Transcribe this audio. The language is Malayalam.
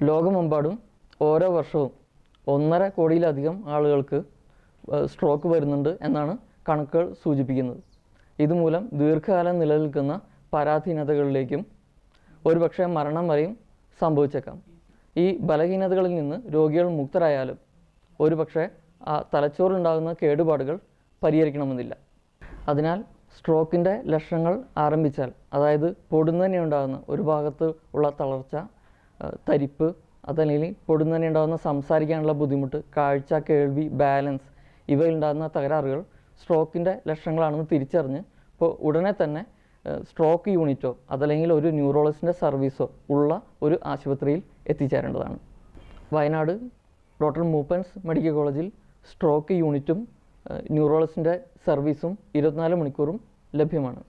ലോകമെമ്പാടും ഓരോ വർഷവും 1.5 കോടിയിലധികം ആളുകൾക്ക് സ്ട്രോക്ക് വരുന്നുണ്ട് എന്നാണ് കണക്കുകൾ സൂചിപ്പിക്കുന്നത്. ഇതുമൂലം ദീർഘകാലം നിലനിൽക്കുന്ന പരാധീനതകളിലേക്കും ഒരുപക്ഷെ മരണം വരെയും സംഭവിച്ചേക്കാം. ഈ ബലഹീനതകളിൽ നിന്ന് രോഗികൾ മുക്തരായാലും ഒരുപക്ഷെ ആ തലച്ചോറിലുണ്ടാകുന്ന കേടുപാടുകൾ പരിഹരിക്കണമെന്നില്ല. അതിനാൽ സ്ട്രോക്കിൻ്റെ ലക്ഷണങ്ങൾ ആരംഭിച്ചാൽ, അതായത് പൊടുന്നനെ ഉണ്ടാകുന്ന ഒരു ഭാഗത്ത് ഉള്ള തളർച്ച, തരിപ്പ്, അതല്ലെങ്കിൽ പൊടുന്നനെ ഉണ്ടാകുന്ന സംസാരിക്കാനുള്ള ബുദ്ധിമുട്ട്, കാഴ്ച, കേൾവി, ബാലൻസ് ഇവയിലുണ്ടാകുന്ന തകരാറുകൾ സ്ട്രോക്കിൻ്റെ ലക്ഷണങ്ങളാണെന്ന് തിരിച്ചറിഞ്ഞ് ഇപ്പോൾ ഉടനെ തന്നെ സ്ട്രോക്ക് യൂണിറ്റോ അതല്ലെങ്കിൽ ഒരു ന്യൂറോളജിസ്റ്റിൻ്റെ സർവീസോ ഉള്ള ഒരു ആശുപത്രിയിൽ എത്തിച്ചേരേണ്ടതാണ്. വയനാട് ഡോക്ടർ മൂപ്പൻസ് മെഡിക്കൽ കോളേജിൽ സ്ട്രോക്ക് യൂണിറ്റും ന്യൂറോളജിസ്റ്റിൻ്റെ സർവീസും 24 മണിക്കൂറും ലഭ്യമാണ്.